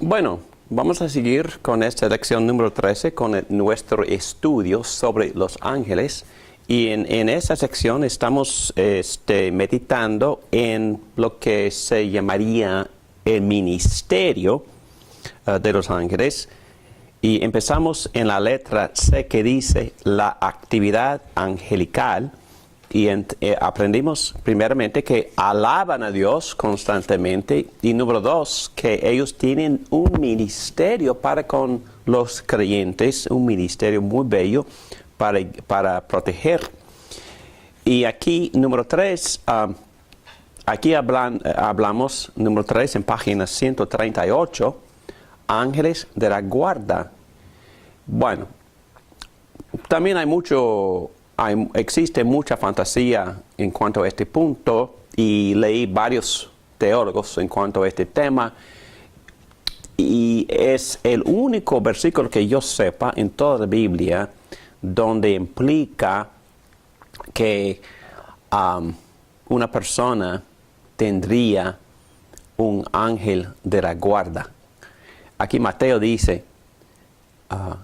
Bueno, vamos a seguir con esta lección número 13 con nuestro estudio sobre los ángeles. Y en esta sección estamos meditando en lo que se llamaría el ministerio de los ángeles. Y empezamos en la letra C, que dice la actividad angelical. Y aprendimos primeramente que alaban a Dios constantemente. Y número 2, que ellos tienen un ministerio para con los creyentes, un ministerio muy bello para proteger. Y aquí, número 3, aquí hablamos, número 3, en página 138, ángeles de la guarda. Bueno, también existe mucha fantasía en cuanto a este punto, y leí varios teólogos en cuanto a este tema, y es el único versículo que yo sepa en toda la Biblia donde implica que una persona tendría un ángel de la guarda. Aquí Mateo dice,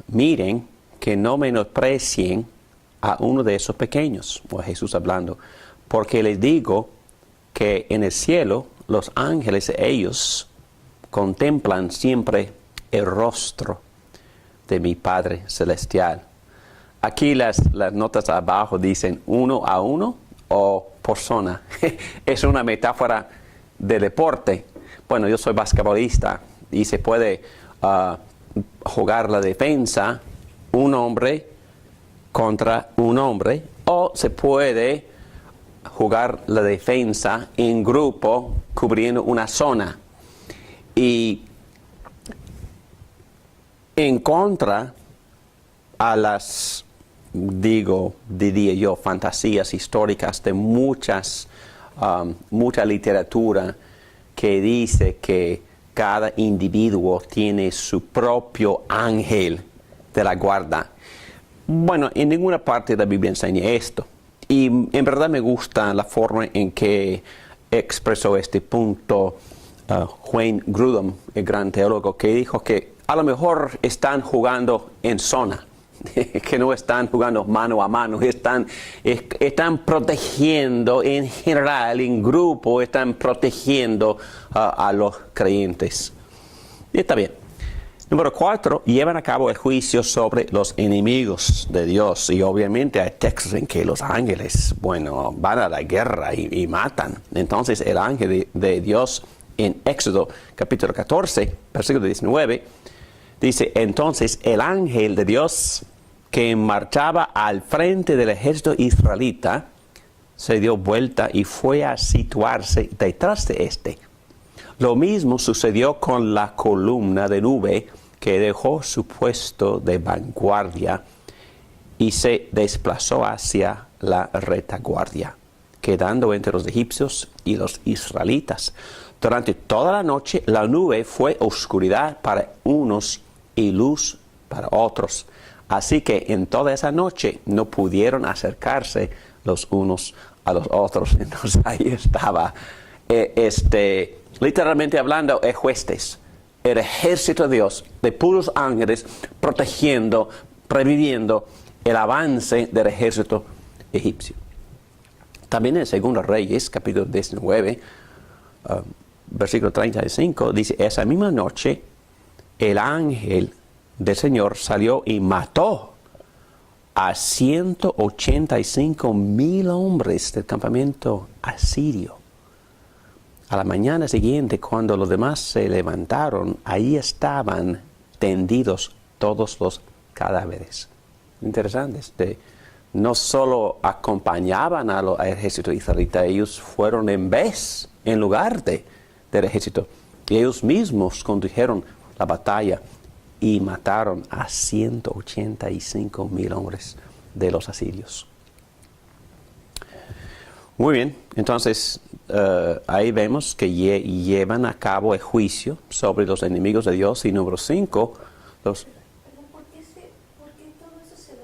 miren que no menosprecien a uno de esos pequeños, o Jesús hablando, porque les digo que en el cielo los ángeles, ellos contemplan siempre el rostro de mi Padre Celestial. Aquí las notas abajo dicen uno a uno o persona. Es una metáfora de deporte. Bueno, yo soy basquetbolista y se puede jugar la defensa un hombre contra un hombre, o se puede jugar la defensa en grupo cubriendo una zona. Y en contra a las, diría yo, fantasías históricas de mucha literatura que dice que cada individuo tiene su propio ángel de la guarda. Bueno, en ninguna parte de la Biblia enseña esto. Y en verdad me gusta la forma en que expresó este punto Wayne Grudem, el gran teólogo, que dijo que a lo mejor están jugando en zona, que no están jugando mano a mano, están protegiendo en general, en grupo, están protegiendo a los creyentes. Y está bien. Número 4, llevan a cabo el juicio sobre los enemigos de Dios. Y obviamente hay textos en que los ángeles, bueno, van a la guerra y matan. Entonces el ángel de Dios en Éxodo capítulo 14, versículo 19, dice, entonces el ángel de Dios que marchaba al frente del ejército israelita se dio vuelta y fue a situarse detrás de este. Lo mismo sucedió con la columna de nube que dejó su puesto de vanguardia y se desplazó hacia la retaguardia, quedando entre los egipcios y los israelitas. Durante toda la noche la nube fue oscuridad para unos y luz para otros. Así que en toda esa noche no pudieron acercarse los unos a los otros. Entonces ahí estaba, literalmente hablando, huestes, el ejército de Dios, de puros ángeles, protegiendo, previendo el avance del ejército egipcio. También en 2 Reyes, capítulo 19, versículo 35, dice, esa misma noche el ángel del Señor salió y mató a 185,000 hombres del campamento asirio. A la mañana siguiente, cuando los demás se levantaron, ahí estaban tendidos todos los cadáveres. Interesante. No solo acompañaban al ejército israelita, ellos fueron en lugar del ejército. Y ellos mismos condujeron la batalla y mataron a 185,000 hombres de los asirios. Muy bien, entonces ahí vemos que llevan a cabo el juicio sobre los enemigos de Dios. Y número 5, los... Pero ¿por qué todo eso se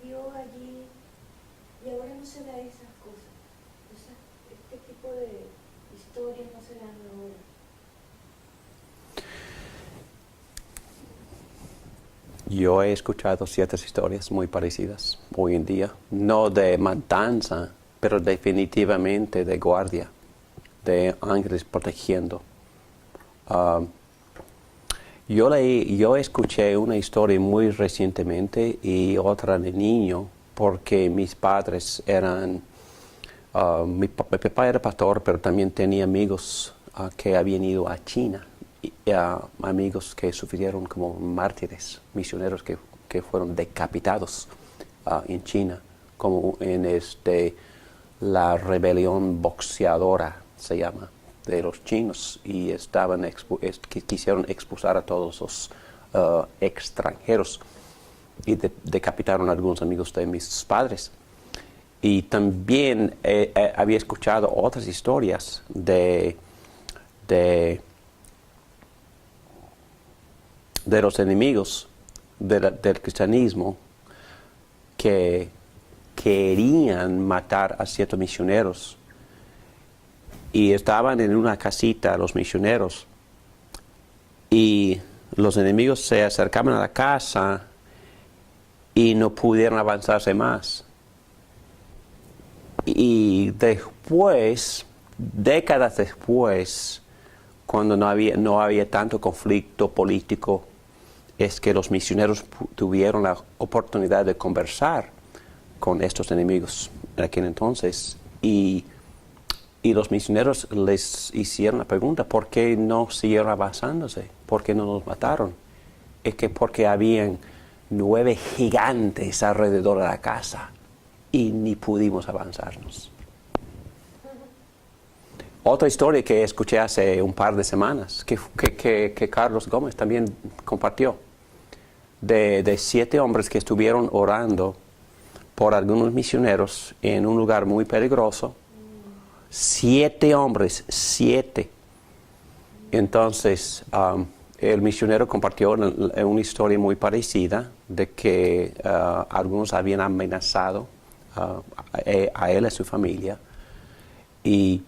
dio allí y ahora no se da esas cosas? O sea, este tipo de historias no se dan ahora. Yo he escuchado ciertas historias muy parecidas hoy en día, no de matanza, pero definitivamente de guardia, de ángeles protegiendo. Ah, yo escuché una historia muy recientemente y otra de niño, porque mis padres eran, mi papá era pastor, pero también tenía amigos que habían ido a China, y, amigos que sufrieron como mártires, misioneros que fueron decapitados en China, como en la rebelión boxeadora se llama, de los chinos, y quisieron expulsar a todos los extranjeros y decapitaron a algunos amigos de mis padres. Y también había escuchado otras historias de los enemigos del cristianismo que querían matar a ciertos misioneros y estaban en una casita los misioneros y los enemigos se acercaban a la casa y no pudieron avanzarse más. Y después, décadas después, cuando no había tanto conflicto político, es que los misioneros tuvieron la oportunidad de conversar con estos enemigos en aquel entonces. Y los misioneros les hicieron la pregunta, ¿por qué no siguieron avanzándose? ¿Por qué no nos mataron? Es que porque habían 9 gigantes alrededor de la casa y ni pudimos avanzarnos. Otra historia que escuché hace un par de semanas, que Carlos Gómez también compartió, de 7 hombres que estuvieron orando por algunos misioneros en un lugar muy peligroso. 7 hombres, 7. Entonces, el misionero compartió una historia muy parecida de que algunos habían amenazado a él y a su familia. Y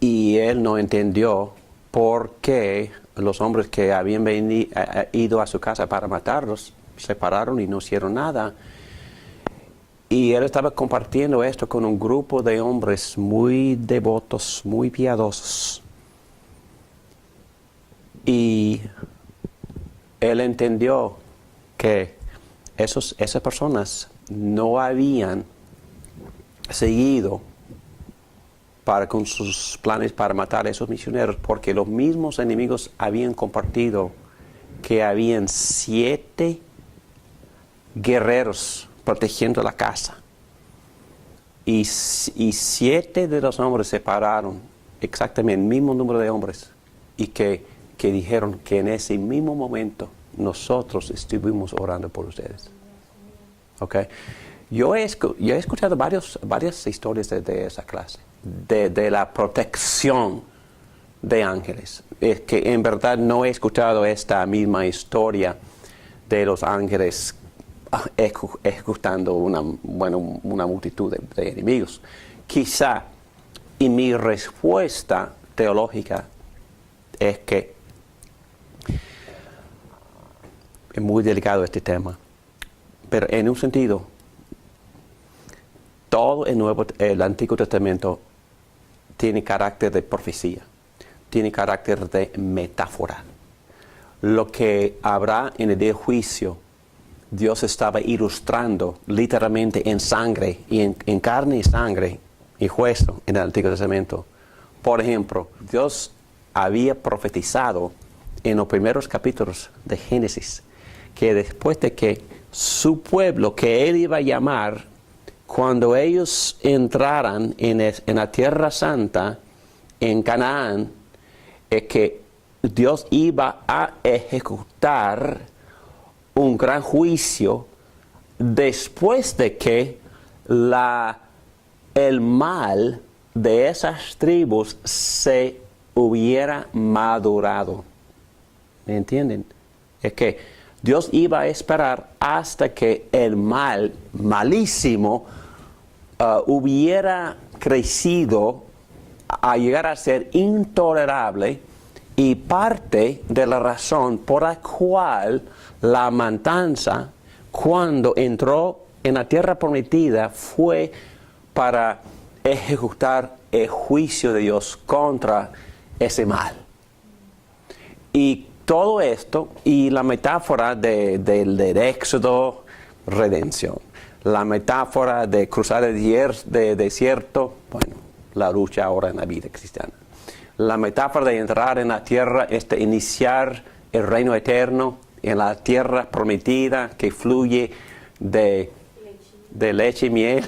él no entendió por qué los hombres que habían ido a su casa para matarlos se pararon y no hicieron nada. Y él estaba compartiendo esto con un grupo de hombres muy devotos, muy piadosos. Y él entendió que esas personas no habían seguido con sus planes para matar a esos misioneros, porque los mismos enemigos habían compartido que habían 7 guerreros protegiendo la casa. Y 7 de los hombres se pararon, exactamente el mismo número de hombres, y que dijeron que en ese mismo momento nosotros estuvimos orando por ustedes. ¿Okay? Yo he escuchado varias historias de esa clase, de la protección de ángeles. Es que en verdad no he escuchado esta misma historia de los ángeles ejecutando una multitud de enemigos. Quizá, y mi respuesta teológica es que es muy delicado este tema, pero en un sentido, todo el Antiguo Testamento tiene carácter de profecía, tiene carácter de metáfora. Lo que habrá en el día del juicio, Dios estaba ilustrando literalmente en sangre, y en carne y sangre y hueso en el Antiguo Testamento. Por ejemplo, Dios había profetizado en los primeros capítulos de Génesis que después de que su pueblo, que Él iba a llamar, cuando ellos entraran en la Tierra Santa, en Canaán, es que Dios iba a ejecutar un gran juicio después de que la el mal de esas tribus se hubiera madurado. ¿Me entienden? Es que Dios iba a esperar hasta que el mal malísimo hubiera crecido a llegar a ser intolerable, y parte de la razón por la cual la matanza, cuando entró en la tierra prometida, fue para ejecutar el juicio de Dios contra ese mal. Y todo esto, y la metáfora del éxodo, redención. La metáfora de cruzar el desierto, bueno, la lucha ahora en la vida cristiana. La metáfora de entrar en la tierra, iniciar el reino eterno en la tierra prometida que fluye de leche y miel.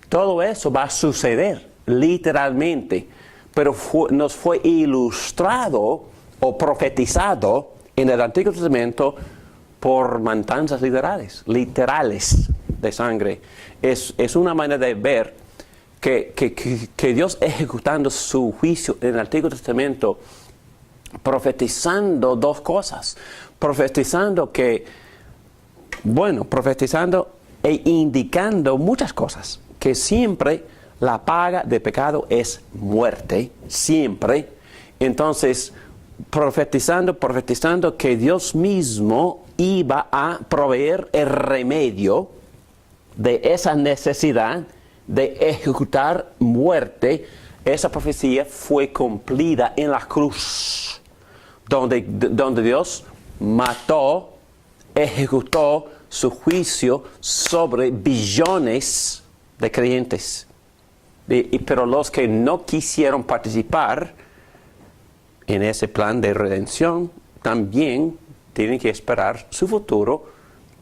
Todo eso va a suceder literalmente, pero nos fue ilustrado o profetizado en el Antiguo Testamento por matanzas literales de sangre. Es una manera de ver que Dios ejecutando su juicio en el Antiguo Testamento, profetizando dos cosas. Profetizando e indicando muchas cosas. Que siempre la paga de pecado es muerte, siempre. Entonces, profetizando que Dios mismo iba a proveer el remedio de esa necesidad de ejecutar muerte. Esa profecía fue cumplida en la cruz, donde Dios mató, ejecutó su juicio sobre billones de creyentes. Pero los que no quisieron participar en ese plan de redención también tienen que esperar su futuro,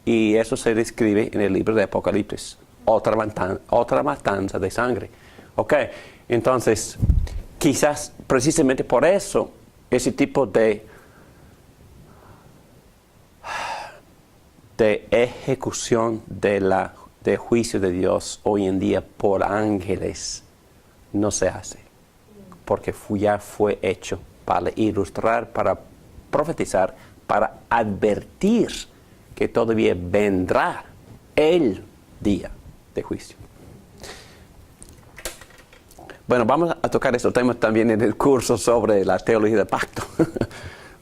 y eso se describe en el libro de Apocalipsis. Otra matanza de sangre. Ok, entonces, quizás precisamente por eso, ese tipo de ejecución de juicio de Dios hoy en día por ángeles no se hace, porque ya fue hecho para ilustrar, para profetizar, para advertir que todavía vendrá el día de juicio. Bueno, vamos a tocar estos temas también en el curso sobre la teología del pacto,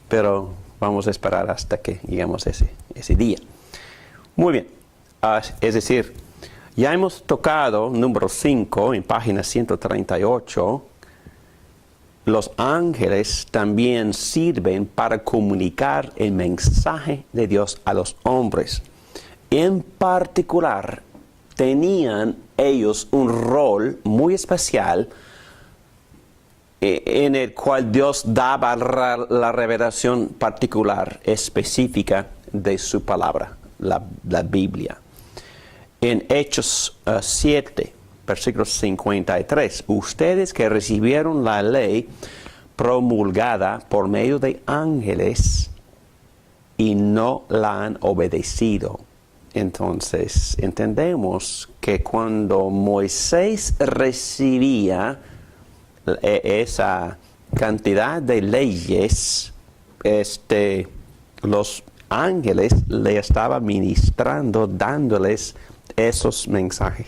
pero vamos a esperar hasta que lleguemos a ese día. Muy bien, es decir, ya hemos tocado número 5 en página 138. Los ángeles también sirven para comunicar el mensaje de Dios a los hombres. En particular, tenían ellos un rol muy especial en el cual Dios daba la revelación particular, específica de su palabra, la Biblia. En Hechos 7, versículo 53, ustedes que recibieron la ley promulgada por medio de ángeles y no la han obedecido. Entonces, entendemos que cuando Moisés recibía esa cantidad de leyes, los ángeles le estaban ministrando, dándoles esos mensajes.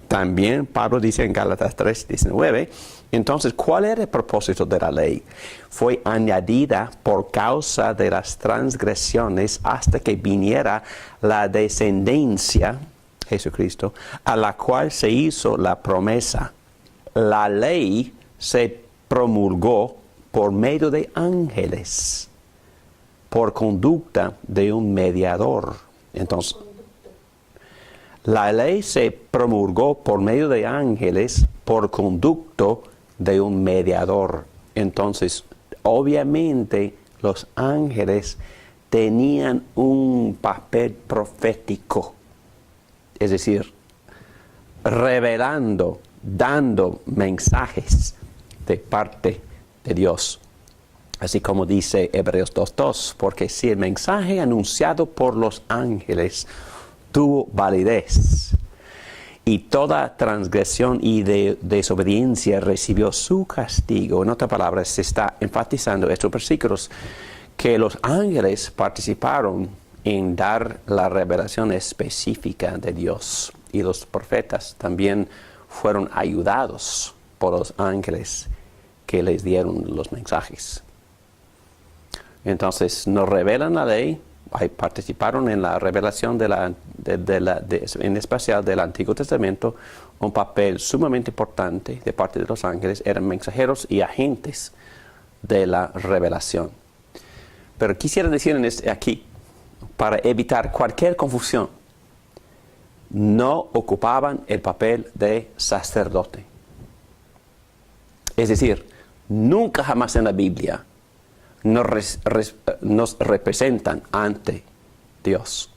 También Pablo dice en Gálatas 3:19, entonces, ¿cuál era el propósito de la ley? Fue añadida por causa de las transgresiones hasta que viniera la descendencia, Jesucristo, a la cual se hizo la promesa. La ley se promulgó por medio de ángeles, por conducta de un mediador. Entonces, la ley se promulgó por medio de ángeles, por conducto de un mediador. Entonces, obviamente, los ángeles tenían un papel profético, es decir, revelando, dando mensajes de parte de Dios. Así como dice Hebreos 2:2, porque si el mensaje anunciado por los ángeles tuvo validez y toda transgresión y desobediencia recibió su castigo. En otras palabras, se está enfatizando estos versículos que los ángeles participaron en dar la revelación específica de Dios, y los profetas también fueron ayudados por los ángeles que les dieron los mensajes. Entonces nos revelan la ley, participaron en la revelación en especial del Antiguo Testamento, un papel sumamente importante de parte de los ángeles. Eran mensajeros y agentes de la revelación. Pero quisiera decir aquí, para evitar cualquier confusión, no ocupaban el papel de sacerdote. Es decir, nunca jamás en la Biblia nos representan ante Dios.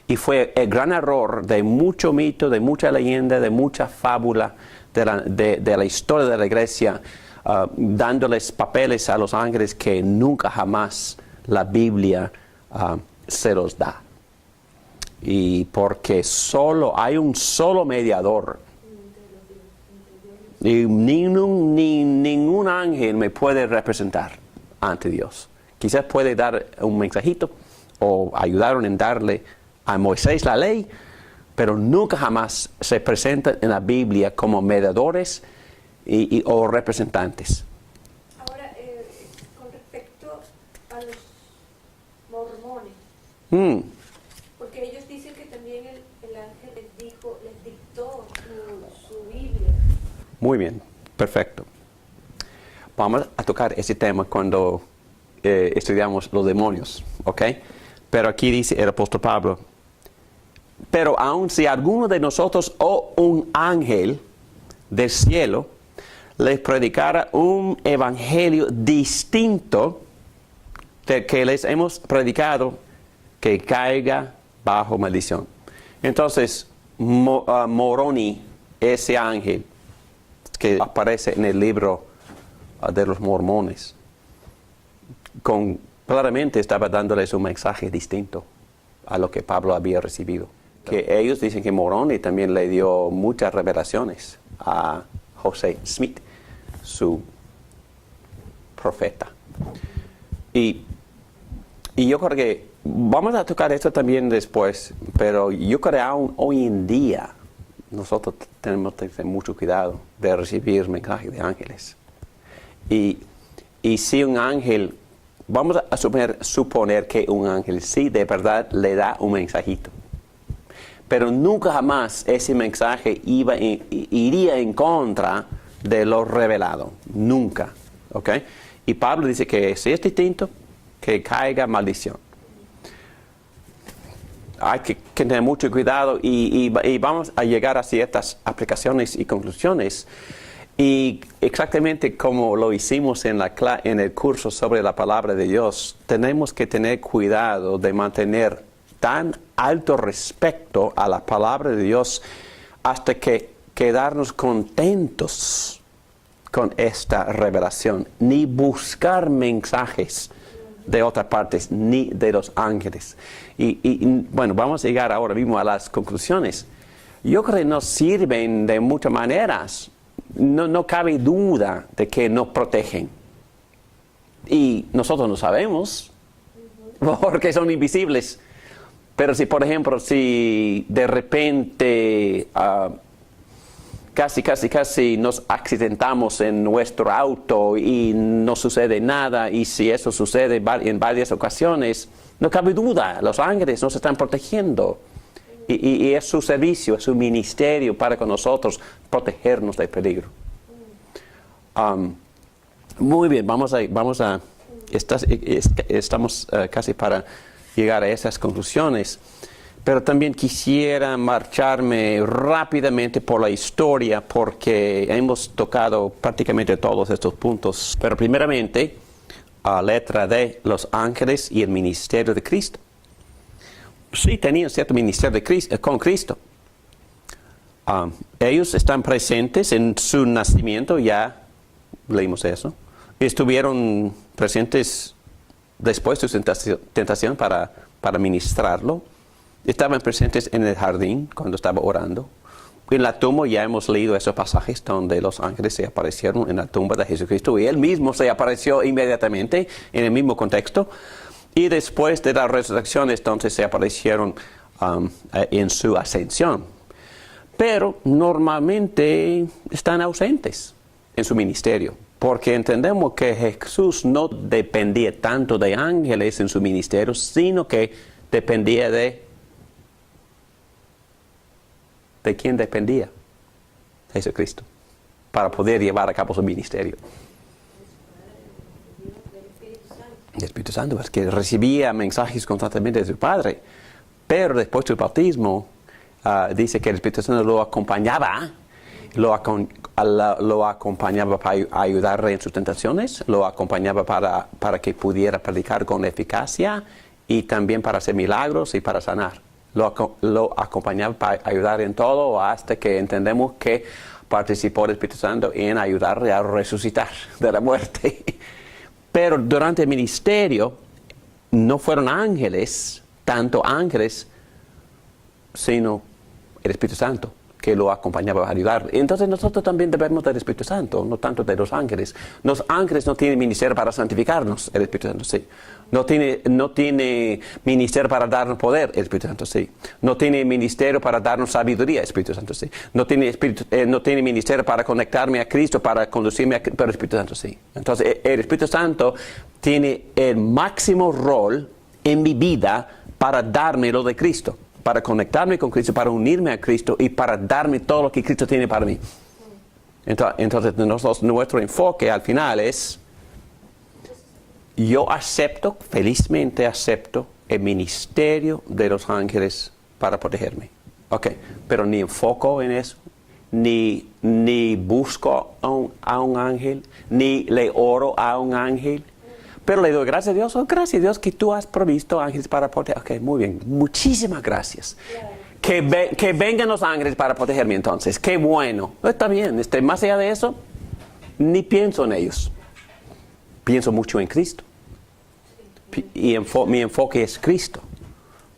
Y fue el gran error de mucho mito, de mucha leyenda, de mucha fábula de la historia de la iglesia, dándoles papeles a los ángeles que nunca jamás la Biblia se los da. Y porque hay un solo mediador. Y ningún ángel me puede representar ante Dios. Quizás puede dar un mensajito o ayudaron en darle a Moisés la ley, pero nunca jamás se presentan en la Biblia como mediadores o representantes. Ahora, con respecto a los mormones, porque ellos dicen que también el ángel les dictó su Biblia. Muy bien, perfecto. Vamos a tocar ese tema cuando estudiamos los demonios, ¿ok? Pero aquí dice el apóstol Pablo: pero aun si alguno de nosotros o un ángel del cielo les predicara un evangelio distinto del que les hemos predicado, que caiga bajo maldición. Entonces, Moroni, ese ángel que aparece en el libro de los mormones, claramente estaba dándoles un mensaje distinto a lo que Pablo había recibido. Que ellos dicen que Moroni también le dio muchas revelaciones a José Smith, su profeta. Y yo creo que vamos a tocar esto también después, pero yo creo que aún hoy en día nosotros tenemos que tener mucho cuidado de recibir mensajes de ángeles. Y si un ángel, vamos a suponer que un ángel sí de verdad le da un mensajito, pero nunca jamás ese mensaje iría en contra de lo revelado, nunca, ¿ok? Y Pablo dice que si es distinto, que caiga maldición. Hay que tener mucho cuidado y vamos a llegar a ciertas aplicaciones y conclusiones. Y exactamente como lo hicimos en el curso sobre la palabra de Dios, tenemos que tener cuidado de mantener tan alto respeto a la palabra de Dios hasta que quedarnos contentos con esta revelación, ni buscar mensajes de otras partes, ni de los ángeles. Bueno, vamos a llegar ahora mismo a las conclusiones. Yo creo que nos sirven de muchas maneras. No cabe duda de que nos protegen. Y nosotros no sabemos, porque son invisibles. Pero si, por ejemplo, si de repente casi nos accidentamos en nuestro auto y no sucede nada, y si eso sucede en varias ocasiones, no cabe duda, los ángeles nos están protegiendo. Y es su servicio, es su ministerio para con nosotros protegernos del peligro. Muy bien, estamos casi para llegar a esas conclusiones. Pero también quisiera marcharme rápidamente por la historia porque hemos tocado prácticamente todos estos puntos. Pero primeramente, letra D, los ángeles y el ministerio de Cristo. Sí, tenían cierto ministerio con Cristo. Ellos están presentes en su nacimiento, ya leímos eso. Estuvieron presentes después de su tentación para ministrarlo. Estaban presentes en el jardín cuando estaba orando. En la tumba ya hemos leído esos pasajes donde los ángeles se aparecieron en la tumba de Jesucristo y Él mismo se apareció inmediatamente en el mismo contexto. Y después de la resurrección, entonces se aparecieron en su ascensión. Pero normalmente están ausentes en su ministerio, porque entendemos que Jesús no dependía tanto de ángeles en su ministerio, sino que dependía ¿de quién dependía? Jesucristo, para poder llevar a cabo su ministerio. El Espíritu Santo, es que recibía mensajes constantemente de su Padre, pero después de su bautismo, dice que el Espíritu Santo lo acompañaba, lo acompañaba para ayudarle en sus tentaciones, lo acompañaba para que pudiera predicar con eficacia y también para hacer milagros y para sanar. Lo acompañaba para ayudar en todo hasta que entendemos que participó el Espíritu Santo en ayudarle a resucitar de la muerte. Pero durante el ministerio no fueron ángeles, tanto ángeles, sino el Espíritu Santo que lo acompañaba a ayudar. Entonces nosotros también debemos del Espíritu Santo, no tanto de los ángeles. Los ángeles no tienen ministerio para santificarnos, el Espíritu Santo sí. No tiene ministerio para darnos poder, el Espíritu Santo sí. No tiene ministerio para darnos sabiduría, el Espíritu Santo sí. No tiene ministerio para conectarme a Cristo, para conducirme pero el Espíritu Santo sí. Entonces el Espíritu Santo tiene el máximo rol en mi vida para darme lo de Cristo, para conectarme con Cristo, para unirme a Cristo y para darme todo lo que Cristo tiene para mí. Entonces nuestro enfoque al final es, yo felizmente acepto el ministerio de los ángeles para protegerme. Ok, pero ni enfoco en eso, ni busco a un ángel, ni le oro a un ángel. Pero le doy gracias a Dios. Oh, gracias a Dios que tú has provisto ángeles para proteger. Ok, muy bien. Muchísimas gracias. Claro. Que vengan los ángeles para protegerme entonces. Qué bueno. Está bien. Más allá de eso, ni pienso en ellos. Pienso mucho en Cristo. Y mi enfoque es Cristo.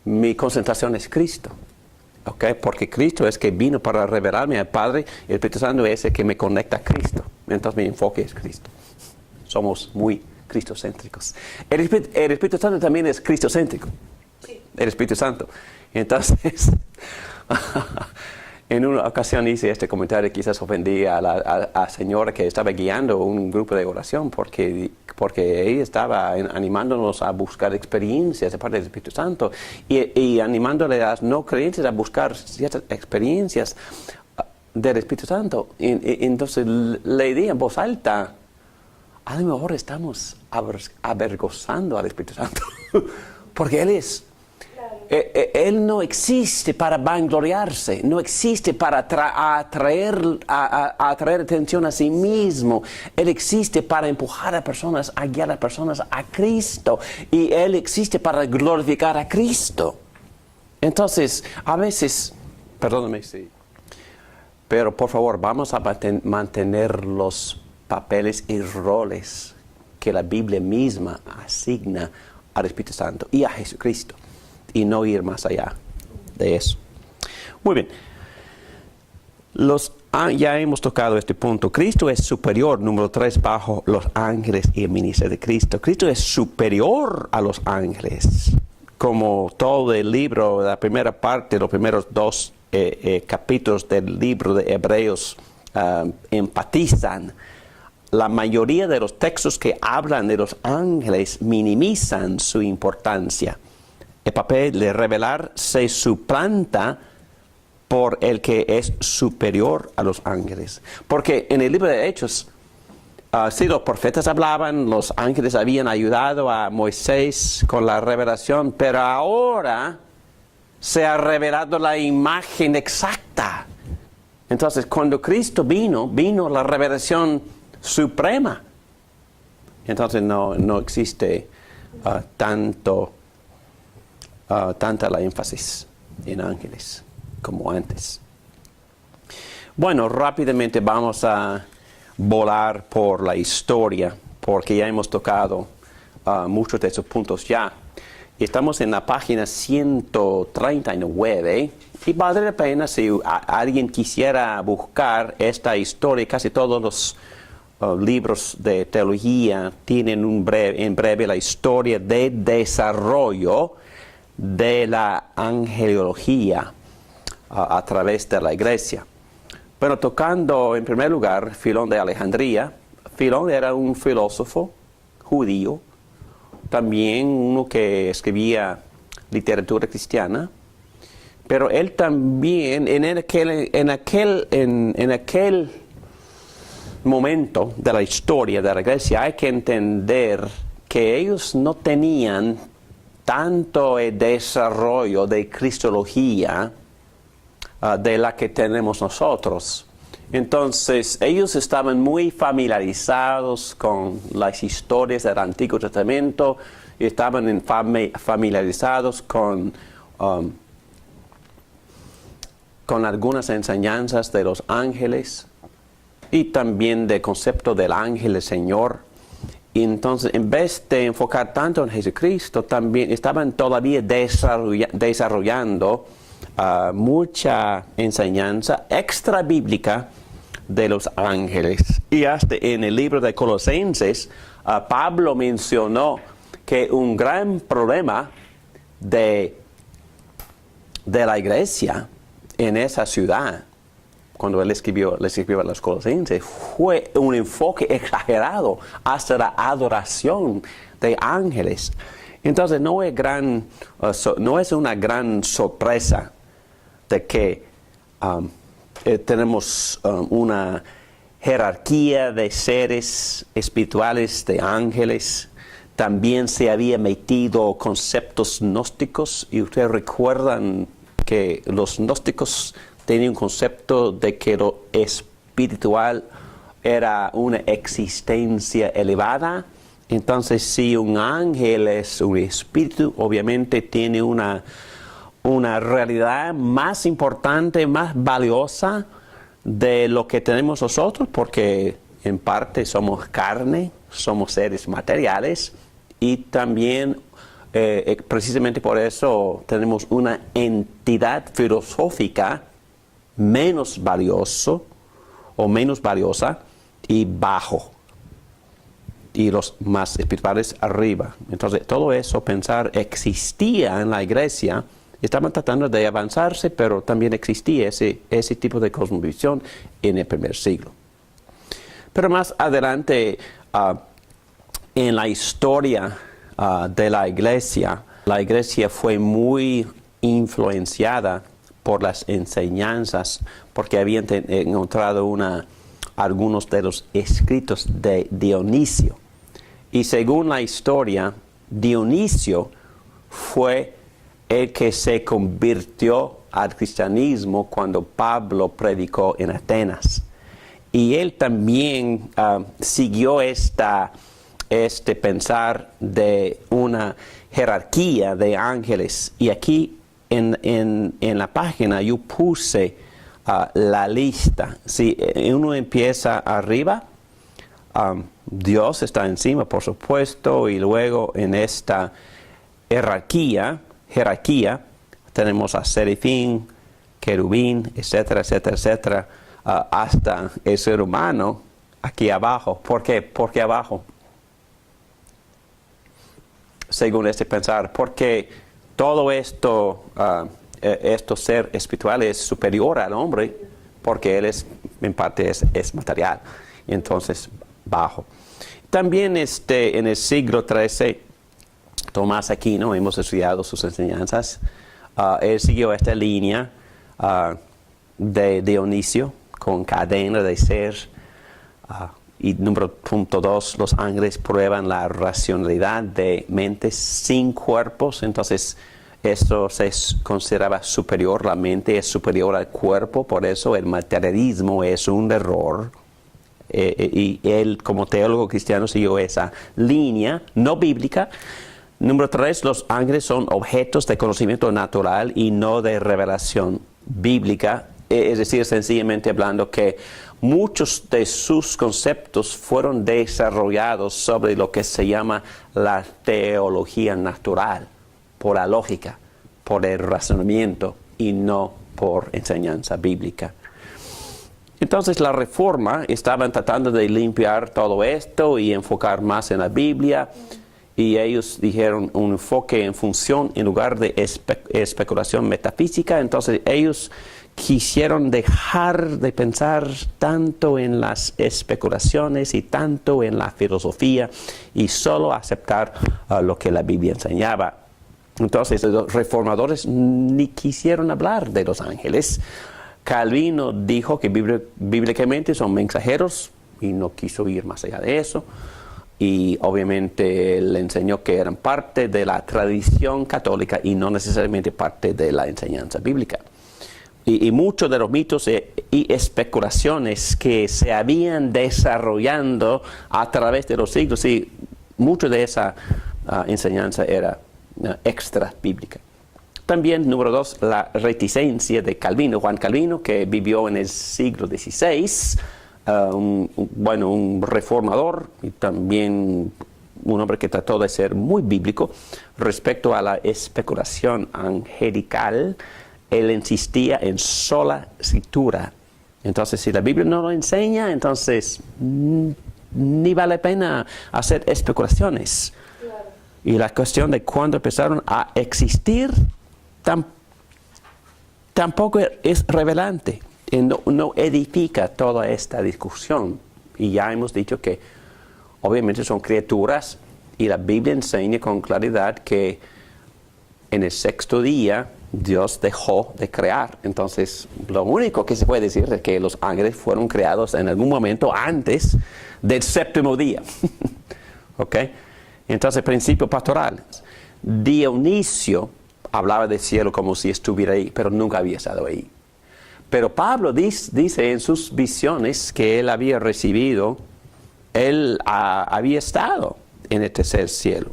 Mi concentración es Cristo. Ok, porque Cristo es que vino para revelarme al Padre. Y el Espíritu Santo es el que me conecta a Cristo. Entonces mi enfoque es Cristo. Somos muy cristocéntricos. El Espíritu Santo también es cristocéntrico. Sí. El Espíritu Santo. Entonces, en una ocasión hice este comentario, quizás ofendí a la señora que estaba guiando un grupo de oración, porque ella estaba animándonos a buscar experiencias de parte del Espíritu Santo y animándole a los no creyentes a buscar ciertas experiencias del Espíritu Santo. Entonces le di en voz alta, a lo mejor estamos avergonzando al Espíritu Santo, porque Él no existe para vangloriarse, no existe para atraer atención a sí mismo. Él existe para empujar a personas, a guiar a personas a Cristo, y Él existe para glorificar a Cristo. Entonces, a veces, perdóname, sí, pero por favor, vamos a mantener los papeles y roles que la Biblia misma asigna al Espíritu Santo y a Jesucristo, y no ir más allá de eso. Muy bien. Ya hemos tocado este punto. Cristo es superior, número 3, bajo los ángeles y el ministerio de Cristo. Cristo es superior a los ángeles. Como todo el libro, la primera parte, los primeros 2 capítulos del libro de Hebreos enfatizan. La mayoría de los textos que hablan de los ángeles minimizan su importancia. El papel de revelar se suplanta por el que es superior a los ángeles. Porque en el libro de Hechos, sí, los profetas hablaban, los ángeles habían ayudado a Moisés con la revelación, pero ahora se ha revelado la imagen exacta. Entonces, cuando Cristo vino la revelación suprema. Entonces no existe tanta la énfasis en ángeles como antes. Bueno, rápidamente vamos a volar por la historia, porque ya hemos tocado muchos de esos puntos ya. Estamos en la página 139 y vale la pena si alguien quisiera buscar esta historia. Casi todos los libros de teología tienen en breve la historia de desarrollo de la angelología a través de la iglesia. Pero tocando en primer lugar Filón de Alejandría. Filón era un filósofo judío, también uno que escribía literatura cristiana, pero él también en aquel momento de la historia de la iglesia hay que entender que ellos no tenían tanto el desarrollo de cristología de la que tenemos nosotros. Entonces, ellos estaban muy familiarizados con las historias del Antiguo Testamento, y estaban familiarizados con algunas enseñanzas de los ángeles y también del concepto del ángel del Señor. Y entonces, en vez de enfocar tanto en Jesucristo, también estaban todavía desarrollando mucha enseñanza extra bíblica de los ángeles. Y hasta en el libro de Colosenses, Pablo mencionó que un gran problema de la iglesia en esa ciudad, cuando él le escribió a los Colosenses, fue un enfoque exagerado hasta la adoración de ángeles. Entonces no es una gran sorpresa de que tenemos una jerarquía de seres espirituales, de ángeles. También se había metido conceptos gnósticos, y ustedes recuerdan que los gnósticos tenían un concepto de que lo espiritual era una existencia elevada. Entonces, si un ángel es un espíritu, obviamente tiene una realidad más importante, más valiosa de lo que tenemos nosotros, porque en parte somos carne, somos seres materiales, y también precisamente por eso tenemos una entidad filosófica menos valiosa y bajo, y los más espirituales arriba. Entonces, todo eso, pensar, existía en la iglesia. Estaban tratando de avanzarse, pero también existía ese tipo de cosmovisión en el primer siglo. Pero más adelante, en la historia de la iglesia fue muy influenciada por las enseñanzas, porque habían encontrado algunos de los escritos de Dionisio. Y según la historia, Dionisio fue el que se convirtió al cristianismo cuando Pablo predicó en Atenas. Y él también siguió este pensar de una jerarquía de ángeles. Y aquí en la página yo puse la lista. Si uno empieza arriba, Dios está encima, por supuesto, y luego en esta jerarquía tenemos a serafín, querubín, etcétera, etcétera, etcétera, hasta el ser humano aquí abajo. ¿Por qué? ¿Por qué abajo? Según este pensar, porque todo esto, ser espiritual es superior al hombre, porque él en parte es material, entonces bajo. También en el siglo XIII, Tomás Aquino, hemos estudiado sus enseñanzas, él siguió esta línea de Dionisio, con cadena de ser, y número punto 2, los ángeles prueban la racionalidad de mentes sin cuerpos. Entonces esto se consideraba superior, la mente es superior al cuerpo, por eso el materialismo es un error. Y él, como teólogo cristiano, siguió esa línea no bíblica. Número 3, los ángeles son objetos de conocimiento natural y no de revelación bíblica. Es decir, sencillamente hablando que muchos de sus conceptos fueron desarrollados sobre lo que se llama la teología natural. por la lógica, por el razonamiento y no por enseñanza bíblica. Entonces la Reforma estaban tratando de limpiar todo esto y enfocar más en la Biblia, y ellos dijeron un enfoque en función en lugar de especulación metafísica. Entonces ellos quisieron dejar de pensar tanto en las especulaciones y tanto en la filosofía y solo aceptar lo que la Biblia enseñaba. Entonces los reformadores ni quisieron hablar de los ángeles. Calvino dijo que bíblicamente son mensajeros y no quiso ir más allá de eso. Y obviamente le enseñó que eran parte de la tradición católica y no necesariamente parte de la enseñanza bíblica. Y muchos de los mitos y especulaciones que se habían desarrollando a través de los siglos, sí, mucho de esa enseñanza era extra bíblica. También, número 2, la reticencia de Calvino, Juan Calvino, que vivió en el siglo XVI, un reformador y también un hombre que trató de ser muy bíblico respecto a la especulación angelical. Él insistía en sola escritura. Entonces, si la Biblia no lo enseña, entonces ni vale la pena hacer especulaciones. Claro. Y la cuestión de cuándo empezaron a existir tampoco es relevante. Y no edifica toda esta discusión. Y ya hemos dicho que obviamente son criaturas, y la Biblia enseña con claridad que en el sexto día Dios dejó de crear. Entonces, lo único que se puede decir es que los ángeles fueron creados en algún momento antes del séptimo día. ¿Ok? Entonces, principio pastoral. Dionisio hablaba del cielo como si estuviera ahí, pero nunca había estado ahí. Pero Pablo dice en sus visiones que él había recibido, él había estado en el tercer cielo.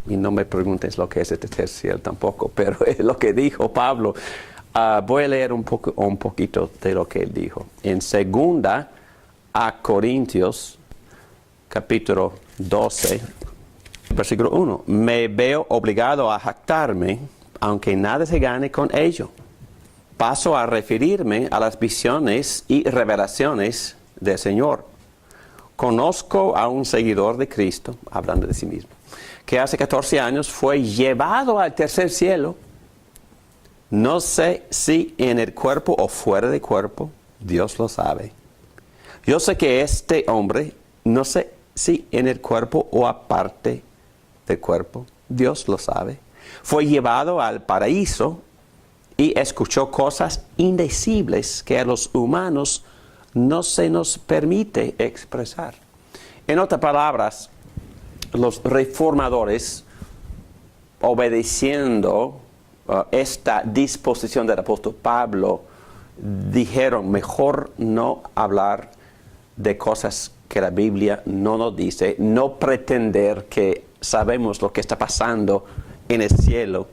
Y no me preguntes lo que es el tercer cielo tampoco, pero es lo que dijo Pablo. Voy a leer un poquito de lo que él dijo. En 2 Corintios, capítulo 12, versículo 1. Me veo obligado a jactarme, aunque nada se gane con ello. Paso a referirme a las visiones y revelaciones del Señor. Conozco a un seguidor de Cristo, hablando de sí mismo, que hace 14 años fue llevado al tercer cielo. No sé si en el cuerpo o fuera del cuerpo, Dios lo sabe. Yo sé que este hombre, no sé si en el cuerpo o aparte del cuerpo, Dios lo sabe. Fue llevado al paraíso y escuchó cosas indecibles que a los humanos no se nos permite expresar. En otras palabras, los reformadores, obedeciendo esta disposición del apóstol Pablo, dijeron, mejor no hablar de cosas que la Biblia no nos dice, no pretender que sabemos lo que está pasando en el cielo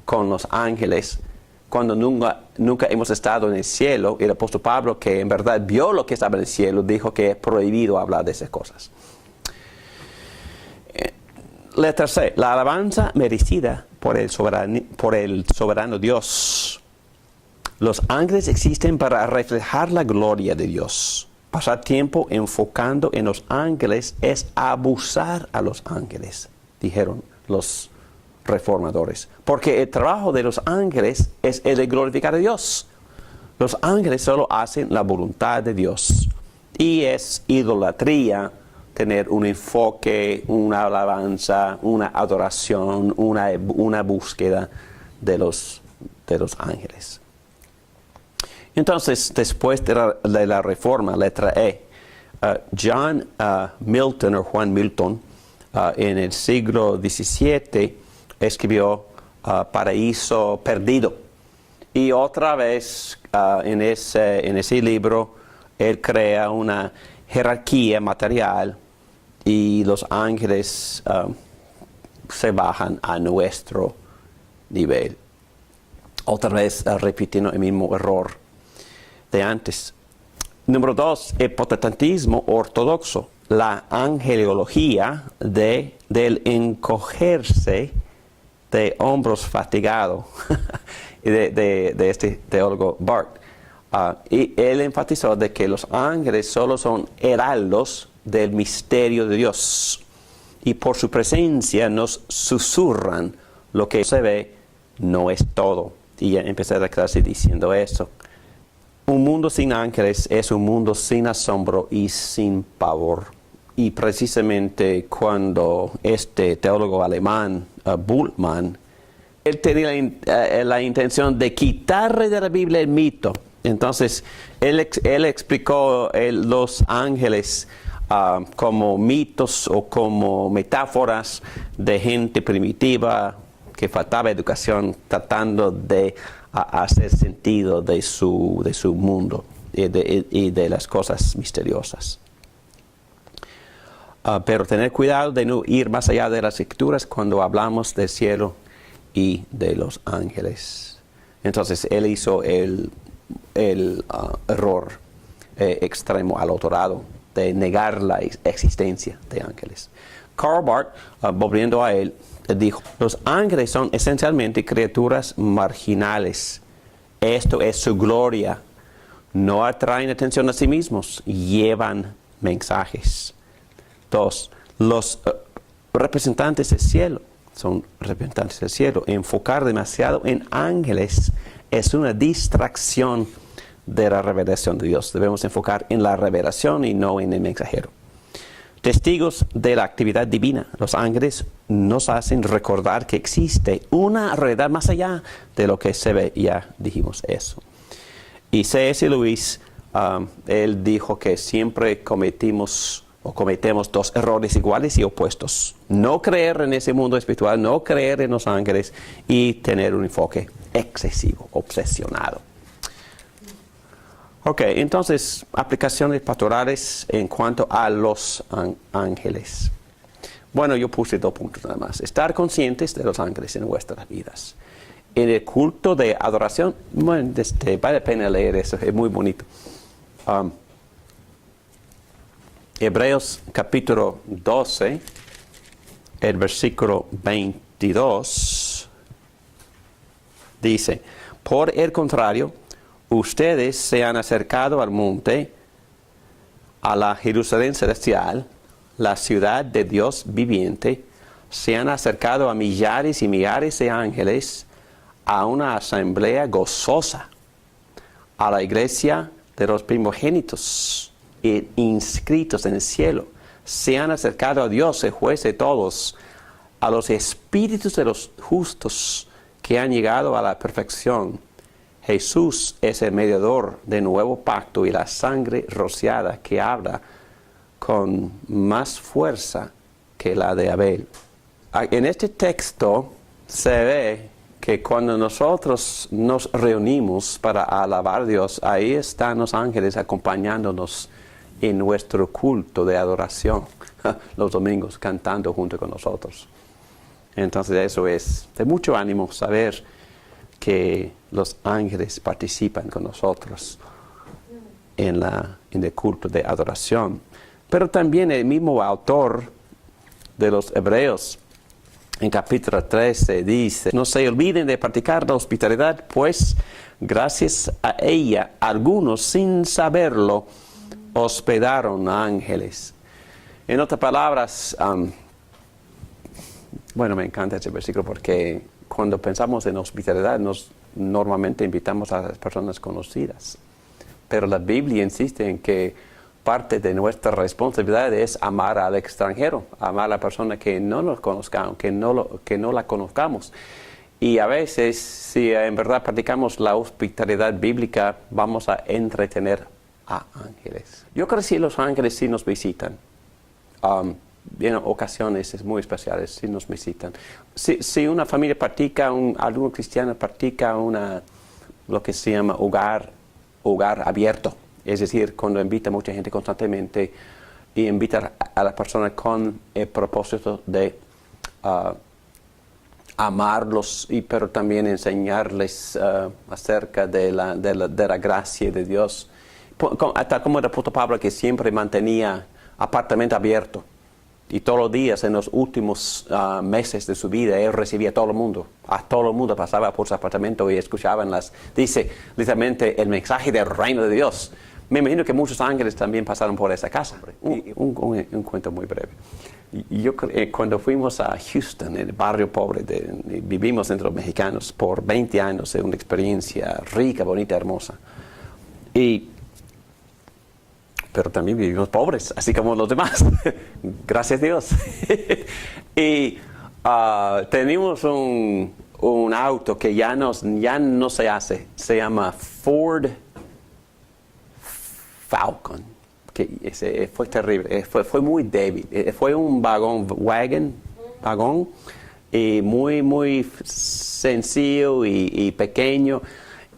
con los ángeles, cuando nunca hemos estado en el cielo. El apóstol Pablo, que en verdad vio lo que estaba en el cielo, dijo que es prohibido hablar de esas cosas. Letra C. La alabanza merecida por el soberano Dios. Los ángeles existen para reflejar la gloria de Dios. Pasar tiempo enfocando en los ángeles es abusar a los ángeles, dijeron los reformadores. Porque el trabajo de los ángeles es el de glorificar a Dios. Los ángeles solo hacen la voluntad de Dios. Y es idolatría tener un enfoque, una alabanza, una adoración, una búsqueda de los ángeles. Entonces, después de la Reforma, letra E, John Milton o Juan Milton, en el siglo XVII, escribió Paraíso Perdido. Y otra vez, en ese libro, él crea una jerarquía material y los ángeles se bajan a nuestro nivel. Otra vez repitiendo el mismo error de antes. Número 2, el protestantismo ortodoxo. La angeliología del encogerse de hombros fatigado de este teólogo Barth. Y él enfatizó de que los ángeles solo son heraldos del misterio de Dios. Y por su presencia nos susurran lo que se ve no es todo. Y empecé la clase diciendo eso. Un mundo sin ángeles es un mundo sin asombro y sin pavor. Y precisamente cuando este teólogo alemán, Bultmann, él tenía la intención de quitarle de la Biblia el mito. Entonces, él explicó los ángeles como mitos o como metáforas de gente primitiva que faltaba educación, tratando de hacer sentido de su mundo y de las cosas misteriosas. Pero tener cuidado de no ir más allá de las escrituras cuando hablamos del cielo y de los ángeles. Entonces, él hizo el error extremo al otro lado de negar la existencia de ángeles. Karl Barth, volviendo a él, dijo: los ángeles son esencialmente criaturas marginales. Esto es su gloria. No atraen atención a sí mismos, llevan mensajes. 2. Los representantes del cielo son representantes del cielo. Enfocar demasiado en ángeles es una distracción de la revelación de Dios. Debemos enfocar en la revelación y no en el mensajero. Testigos de la actividad divina. Los ángeles nos hacen recordar que existe una realidad más allá de lo que se ve. Ya dijimos eso. Y C.S. Lewis, él dijo que siempre cometemos dos errores iguales y opuestos. No creer en ese mundo espiritual, no creer en los ángeles y tener un enfoque excesivo, obsesionado. Ok, entonces, aplicaciones pastorales en cuanto a los ángeles. Bueno, yo puse 2 puntos nada más. Estar conscientes de los ángeles en nuestras vidas. En el culto de adoración, bueno, vale la pena leer eso, es muy bonito. Hebreos capítulo 12, el versículo 22, dice: por el contrario, ustedes se han acercado al monte, a la Jerusalén celestial, la ciudad de Dios viviente, se han acercado a millares y millares de ángeles, a una asamblea gozosa, a la iglesia de los primogénitos inscritos en el cielo. Se han acercado a Dios, el juez de todos, a los espíritus de los justos que han llegado a la perfección. Jesús es el mediador del nuevo pacto y la sangre rociada que habla con más fuerza que la de Abel. En este texto se ve que cuando nosotros nos reunimos para alabar a Dios, ahí están los ángeles acompañándonos en nuestro culto de adoración, los domingos, cantando junto con nosotros. Entonces eso es de mucho ánimo saber que los ángeles participan con nosotros en el culto de adoración. Pero también el mismo autor de los Hebreos, en capítulo 13, dice: no se olviden de practicar la hospitalidad, pues gracias a ella algunos, sin saberlo, hospedaron ángeles. En otras palabras, bueno, me encanta este versículo porque cuando pensamos en hospitalidad, normalmente invitamos a las personas conocidas. Pero la Biblia insiste en que parte de nuestra responsabilidad es amar al extranjero, amar a la persona que no nos conozcamos, que no la conozcamos. Y a veces, si en verdad practicamos la hospitalidad bíblica, vamos a entretener a ángeles. Yo creo que sí, los ángeles sí nos visitan. En ocasiones muy especiales sí nos visitan. Si una familia practica, algún cristiano practica lo que se llama hogar abierto, es decir, cuando invita a mucha gente constantemente y invita a la persona con el propósito de amarlos, pero también enseñarles acerca de la gracia de Dios. Tal como el apóstol Pablo, que siempre mantenía apartamento abierto Y todos los días, en los últimos meses de su vida, él recibía a todo el mundo. A todo el mundo pasaba por su apartamento y escuchaban dice literalmente, el mensaje del reino de Dios. Me imagino que muchos ángeles también pasaron por esa casa. Un cuento muy breve. Cuando fuimos a Houston, el barrio pobre, vivimos entre los mexicanos por 20 años, una experiencia rica, bonita, hermosa. Pero también vivimos pobres, así como los demás. Gracias a Dios. Y tenemos un auto que ya no se hace. Se llama Ford Falcon. Que fue terrible. Fue muy débil. Fue un vagón, y muy sencillo y pequeño.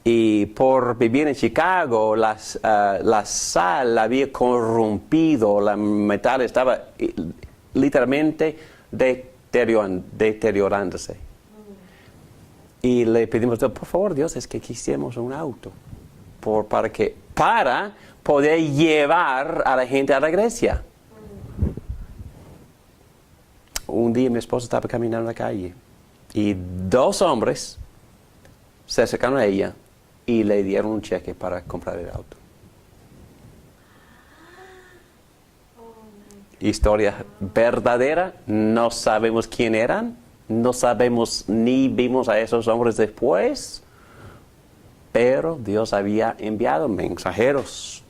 Y por vivir en Chicago, la sal había corrompido, la metal estaba literalmente deteriorándose. Y le pedimos, por favor, Dios, es que quisiéramos un auto para poder llevar a la gente a la iglesia. Un día mi esposa estaba caminando en la calle y 2 hombres se acercaron a ella y le dieron un cheque para comprar el auto. Historia verdadera, no sabemos quién eran, no sabemos ni vimos a esos hombres después, pero Dios había enviado mensajeros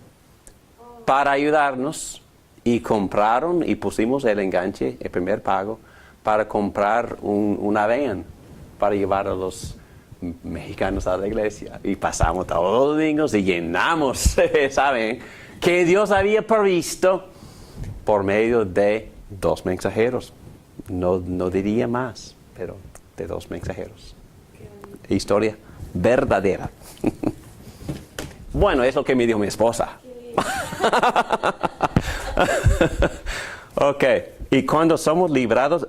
para ayudarnos y compraron y pusimos el enganche, el primer pago, para comprar una van para llevar a los mexicanos a la iglesia. Y pasamos todos los domingos y llenamos, ¿saben? Que Dios había provisto por medio de 2 mensajeros. No diría más, pero de 2 mensajeros. Historia verdadera. Bueno, es lo que me dijo mi esposa. Ok, y cuando somos librados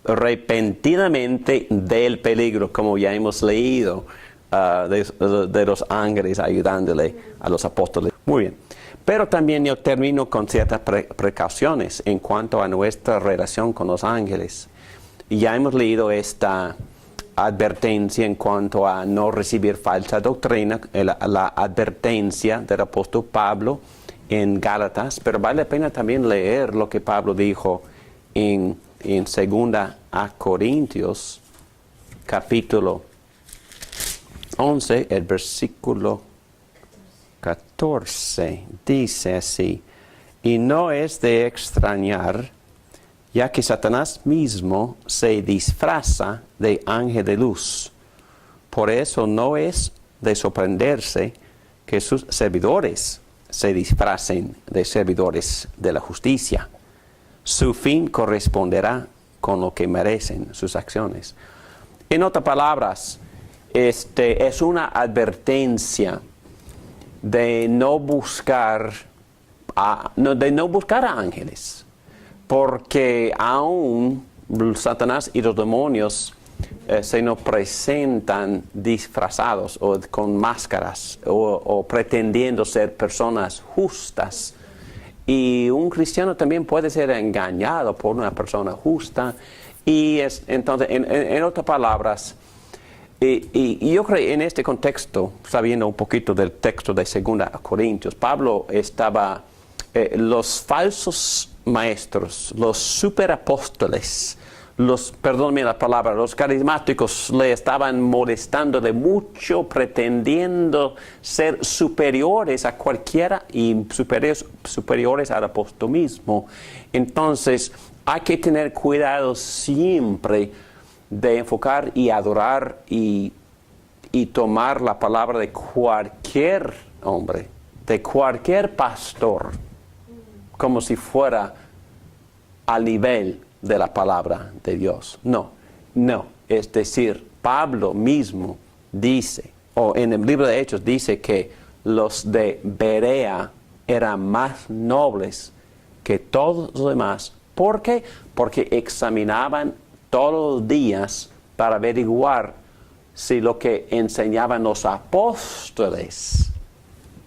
repentinamente del peligro, como ya hemos leído, de los ángeles ayudándole a los apóstoles. Muy bien, pero también yo termino con ciertas precauciones en cuanto a nuestra relación con los ángeles. Ya hemos leído esta advertencia en cuanto a no recibir falsa doctrina, la advertencia del apóstol Pablo en Gálatas, pero vale la pena también leer lo que Pablo dijo en 2 Corintios, capítulo 11, el versículo 14, dice así: y no es de extrañar, ya que Satanás mismo se disfraza de ángel de luz. Por eso no es de sorprenderse que sus servidores se disfracen de servidores de la justicia. Su fin corresponderá con lo que merecen sus acciones. En otras palabras, es una advertencia de no buscar a ángeles, porque aún Satanás y los demonios se nos presentan disfrazados o con máscaras o pretendiendo ser personas justas. Y un cristiano también puede ser engañado por una persona justa. Y entonces, en otras palabras, y yo creo en este contexto, sabiendo un poquito del texto de 2 Corintios, Pablo estaba, los falsos maestros, los superapóstoles, los carismáticos le estaban molestándole mucho, pretendiendo ser superiores a cualquiera y superiores al apóstol mismo. Entonces, hay que tener cuidado siempre de enfocar y adorar y tomar la palabra de cualquier hombre, de cualquier pastor, como si fuera al nivel de la palabra de Dios. No. Es decir, Pablo mismo dice, o en el libro de Hechos dice que los de Berea eran más nobles que todos los demás. ¿Por qué? Porque examinaban todos los días para averiguar si lo que enseñaban los apóstoles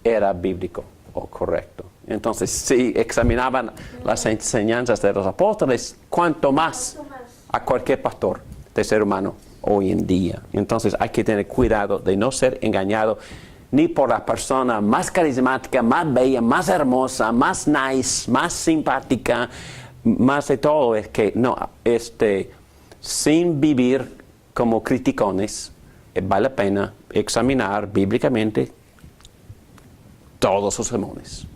era bíblico o correcto. Entonces, si examinaban las enseñanzas de los apóstoles, cuanto más a cualquier pastor de ser humano hoy en día. Entonces, hay que tener cuidado de no ser engañado ni por la persona más carismática, más bella, más hermosa, más nice, más simpática, más de todo. Es que no, sin vivir como criticones, vale la pena examinar bíblicamente todos sus sermones.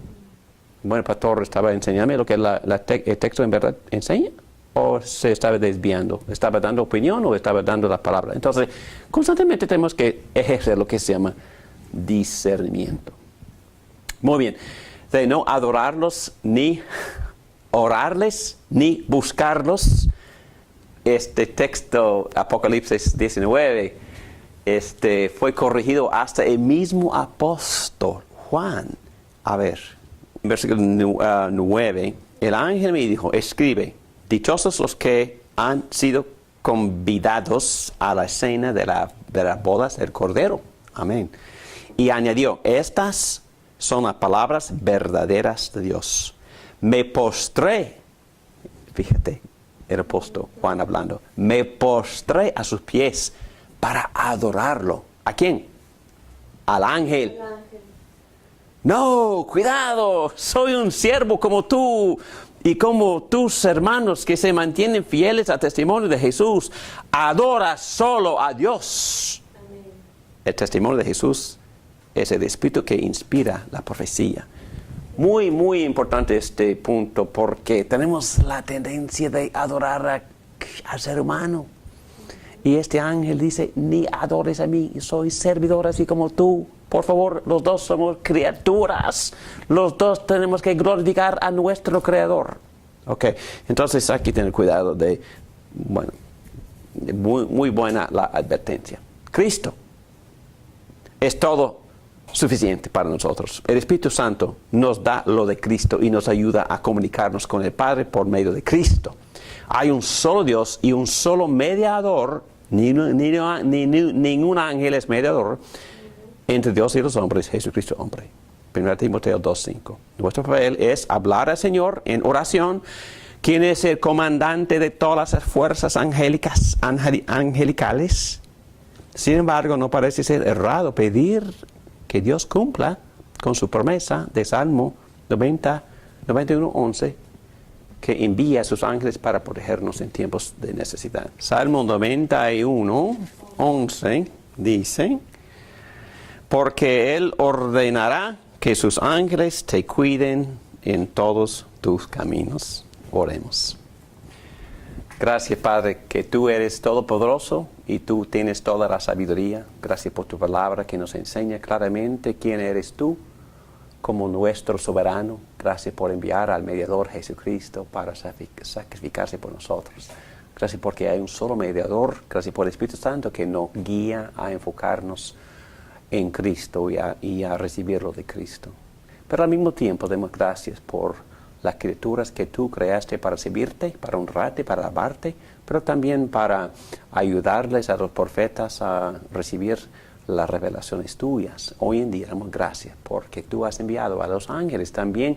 Bueno, el pastor estaba enseñándome lo que el texto en verdad enseña, o se estaba desviando, estaba dando opinión o estaba dando la palabra. Entonces, constantemente tenemos que ejercer lo que se llama discernimiento. Muy bien, de no adorarlos, ni orarles, ni buscarlos. Este texto, Apocalipsis 19, fue corregido hasta el mismo apóstol Juan. A ver, versículo 9, el ángel me dijo, escribe, dichosos los que han sido convidados a la cena de las bodas del Cordero. Amén. Y añadió, estas son las palabras verdaderas de Dios. Me postré, fíjate, el apóstol Juan hablando, me postré a sus pies para adorarlo. ¿A quién? Al ángel. El ángel. No, cuidado, soy un siervo como tú y como tus hermanos que se mantienen fieles al testimonio de Jesús. Adora solo a Dios. Amén. El testimonio de Jesús es el espíritu que inspira la profecía. Muy, muy importante este punto porque tenemos la tendencia de adorar al ser humano. Y este ángel dice, ni adores a mí, soy servidor así como tú. Por favor, los dos somos criaturas. Los dos tenemos que glorificar a nuestro Creador. Ok, entonces hay que tener cuidado de, bueno, muy buena la advertencia. Cristo es todo suficiente para nosotros. El Espíritu Santo nos da lo de Cristo y nos ayuda a comunicarnos con el Padre por medio de Cristo. Hay un solo Dios y un solo mediador, ningún ángel es mediador, entre Dios y los hombres, Jesucristo hombre. 1 Timoteo 2:5. Nuestro papel es hablar al Señor en oración, quien es el comandante de todas las fuerzas angelicales. Sin embargo, no parece ser errado pedir que Dios cumpla con su promesa de Salmo 91:11, que envía a sus ángeles para protegernos en tiempos de necesidad. Salmo 91:11 dice, porque Él ordenará que sus ángeles te cuiden en todos tus caminos. Oremos. Gracias, Padre, que tú eres todopoderoso y tú tienes toda la sabiduría. Gracias por tu palabra que nos enseña claramente quién eres tú como nuestro soberano. Gracias por enviar al mediador Jesucristo para sacrificarse por nosotros. Gracias porque hay un solo mediador. Gracias por el Espíritu Santo que nos guía a enfocarnos en Cristo y a recibirlo de Cristo. Pero al mismo tiempo demos gracias por las criaturas que tú creaste para servirte, para honrarte, para alabarte, pero también para ayudarles a los profetas a recibir las revelaciones tuyas. Hoy en día damos gracias porque tú has enviado a los ángeles también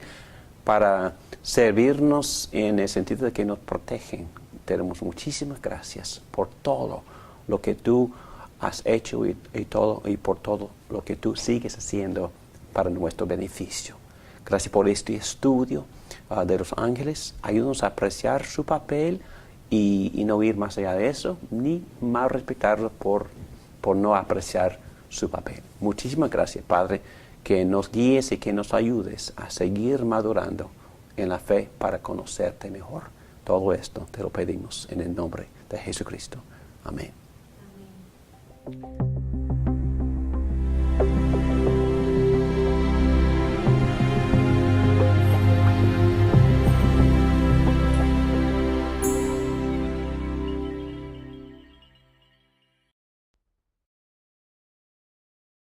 para servirnos en el sentido de que nos protegen. Te damos muchísimas gracias por todo lo que tú has hecho y por todo lo que tú sigues haciendo para nuestro beneficio. Gracias por este estudio de los ángeles. Ayúdanos a apreciar su papel y no ir más allá de eso, ni mal respetarlo por no apreciar su papel. Muchísimas gracias, Padre, que nos guíes y que nos ayudes a seguir madurando en la fe para conocerte mejor. Todo esto te lo pedimos en el nombre de Jesucristo. Amén. Amén.